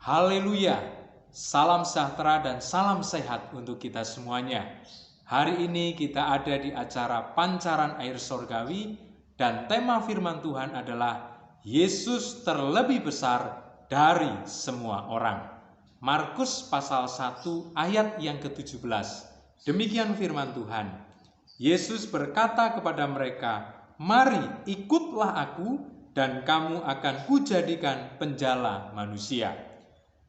Haleluya, salam sejahtera dan salam sehat untuk kita semuanya. Hari ini kita ada di acara Pancaran Air Sorgawi dan tema firman Tuhan adalah Yesus terlebih besar dari semua orang. Markus pasal 1 ayat yang ke-17. Demikian firman Tuhan. Yesus berkata kepada mereka, "Mari ikutlah aku dan kamu akan kujadikan penjala manusia."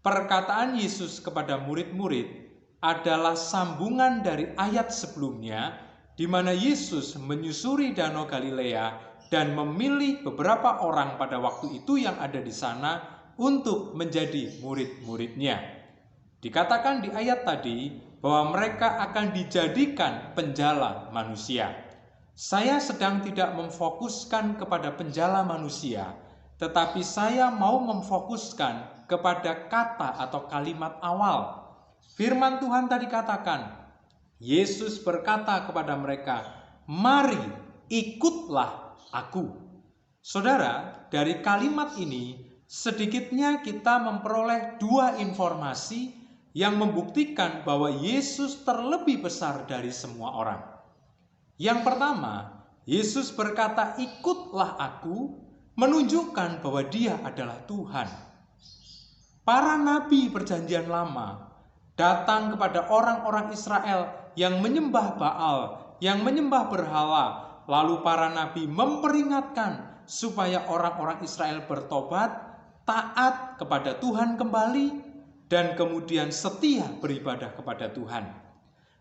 Perkataan Yesus kepada murid-murid adalah sambungan dari ayat sebelumnya di mana Yesus menyusuri Danau Galilea dan memilih beberapa orang pada waktu itu yang ada di sana untuk menjadi murid-muridnya. Dikatakan di ayat tadi bahwa mereka akan dijadikan penjala manusia. Saya sedang tidak memfokuskan kepada penjala manusia, tetapi saya mau memfokuskan kepada kata atau kalimat awal. Firman Tuhan tadi katakan, Yesus berkata kepada mereka, "Mari ikutlah aku." Saudara, dari kalimat ini sedikitnya kita memperoleh dua informasi yang membuktikan bahwa Yesus terlebih besar dari semua orang. Yang pertama, Yesus berkata, "Ikutlah aku," menunjukkan bahwa Dia adalah Tuhan. Para nabi Perjanjian Lama datang kepada orang-orang Israel yang menyembah Baal, yang menyembah berhala. Lalu para nabi memperingatkan supaya orang-orang Israel bertobat, taat kepada Tuhan kembali, dan kemudian setia beribadah kepada Tuhan.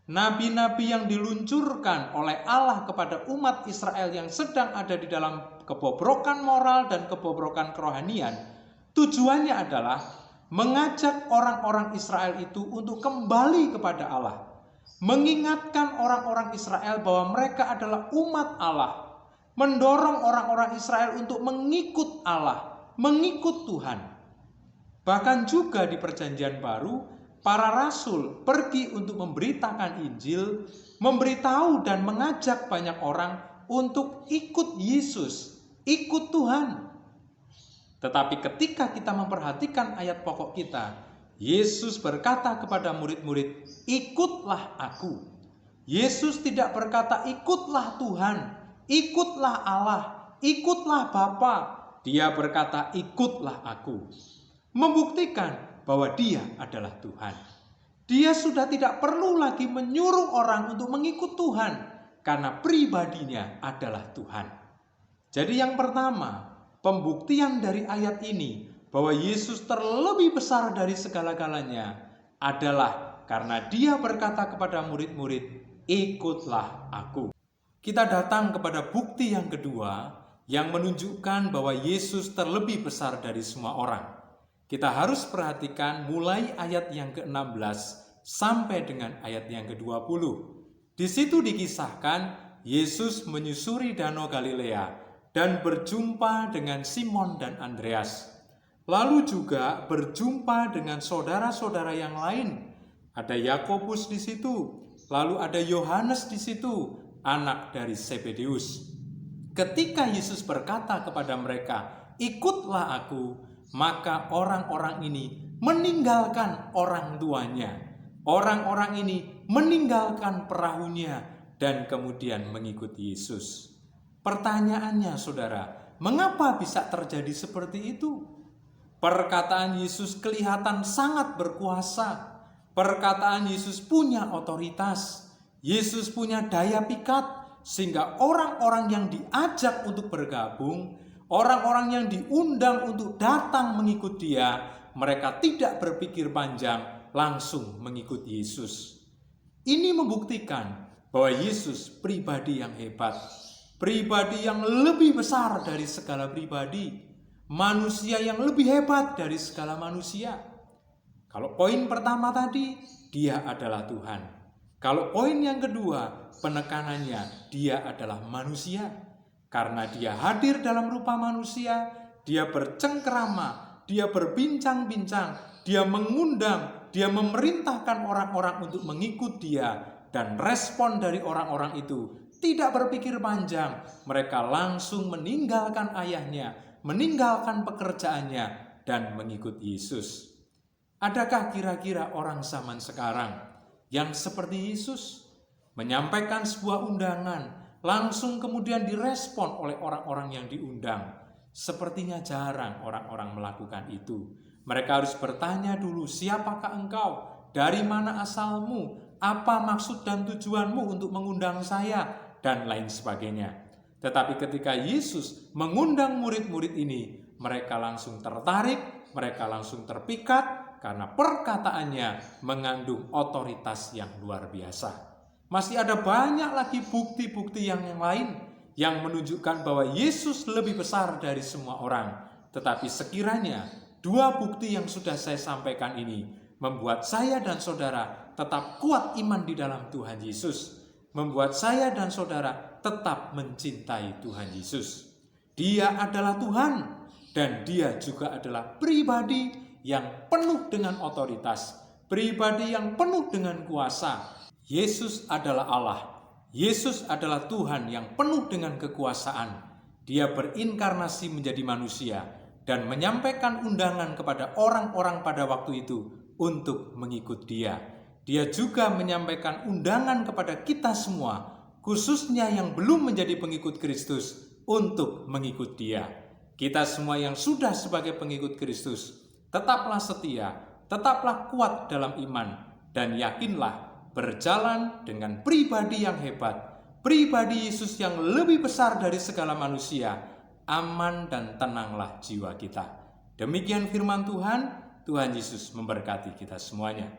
Nabi-nabi yang diluncurkan oleh Allah kepada umat Israel yang sedang ada di dalam kebobrokan moral dan kebobrokan kerohanian, tujuannya adalah mengajak orang-orang Israel itu untuk kembali kepada Allah. Mengingatkan orang-orang Israel bahwa mereka adalah umat Allah. Mendorong orang-orang Israel untuk mengikut Allah, mengikut Tuhan. Bahkan juga di Perjanjian Baru, para rasul pergi untuk memberitakan Injil, memberitahu dan mengajak banyak orang untuk ikut Yesus, ikut Tuhan. Tetapi ketika kita memperhatikan ayat pokok kita, Yesus berkata kepada murid-murid, "Ikutlah aku." Yesus tidak berkata, "Ikutlah Tuhan, ikutlah Allah, ikutlah Bapa." Dia berkata, "Ikutlah aku." Membuktikan bahwa Dia adalah Tuhan. Dia sudah tidak perlu lagi menyuruh orang untuk mengikut Tuhan, karena pribadinya adalah Tuhan. Jadi yang pertama, pembuktian dari ayat ini bahwa Yesus terlebih besar dari segala-galanya adalah karena Dia berkata kepada murid-murid, "Ikutlah aku." Kita datang kepada bukti yang kedua yang menunjukkan bahwa Yesus terlebih besar dari semua orang. Kita harus perhatikan mulai ayat yang ke-16 sampai dengan ayat yang ke-20. Di situ dikisahkan Yesus menyusuri Danau Galilea dan berjumpa dengan Simon dan Andreas. Lalu juga berjumpa dengan saudara-saudara yang lain. Ada Yakobus di situ, lalu ada Yohanes di situ, anak dari Zebedeus. Ketika Yesus berkata kepada mereka, "Ikutlah aku," maka orang-orang ini meninggalkan orang tuanya. Orang-orang ini meninggalkan perahunya dan kemudian mengikuti Yesus. Pertanyaannya, saudara, mengapa bisa terjadi seperti itu? Perkataan Yesus kelihatan sangat berkuasa. Perkataan Yesus punya otoritas. Yesus punya daya pikat, sehingga orang-orang yang diajak untuk bergabung, orang-orang yang diundang untuk datang mengikut Dia, mereka tidak berpikir panjang, langsung mengikut Yesus. Ini membuktikan bahwa Yesus pribadi yang hebat, pribadi yang lebih besar dari segala pribadi, manusia yang lebih hebat dari segala manusia. Kalau poin pertama tadi, Dia adalah Tuhan. Kalau poin yang kedua, penekanannya, Dia adalah manusia. Karena Dia hadir dalam rupa manusia, Dia bercengkerama, Dia berbincang-bincang, Dia mengundang, Dia memerintahkan orang-orang untuk mengikut Dia. Dan respon dari orang-orang itu tidak berpikir panjang. Mereka langsung meninggalkan ayahnya, meninggalkan pekerjaannya, dan mengikut Yesus. Adakah kira-kira orang zaman sekarang yang seperti Yesus menyampaikan sebuah undangan, langsung kemudian direspon oleh orang-orang yang diundang? Sepertinya jarang orang-orang melakukan itu. Mereka harus bertanya dulu, siapakah engkau? Dari mana asalmu? Apa maksud dan tujuanmu untuk mengundang saya? Dan lain sebagainya. Tetapi ketika Yesus mengundang murid-murid ini, mereka langsung tertarik, mereka langsung terpikat, karena perkataannya mengandung otoritas yang luar biasa. Masih ada banyak lagi bukti-bukti yang lain yang menunjukkan bahwa Yesus lebih besar dari semua orang. Tetapi sekiranya dua bukti yang sudah saya sampaikan ini membuat saya dan saudara tetap kuat iman di dalam Tuhan Yesus, membuat saya dan saudara tetap mencintai Tuhan Yesus. Dia adalah Tuhan dan Dia juga adalah pribadi yang penuh dengan otoritas, pribadi yang penuh dengan kuasa. Yesus adalah Allah. Yesus adalah Tuhan yang penuh dengan kekuasaan. Dia berinkarnasi menjadi manusia dan menyampaikan undangan kepada orang-orang pada waktu itu untuk mengikut Dia. Dia juga menyampaikan undangan kepada kita semua, khususnya yang belum menjadi pengikut Kristus, untuk mengikut Dia. Kita semua yang sudah sebagai pengikut Kristus, tetaplah setia, tetaplah kuat dalam iman, dan yakinlah berjalan dengan pribadi yang hebat, pribadi Yesus yang lebih besar dari segala manusia. Aman dan tenanglah jiwa kita. Demikian firman Tuhan. Tuhan Yesus memberkati kita semuanya.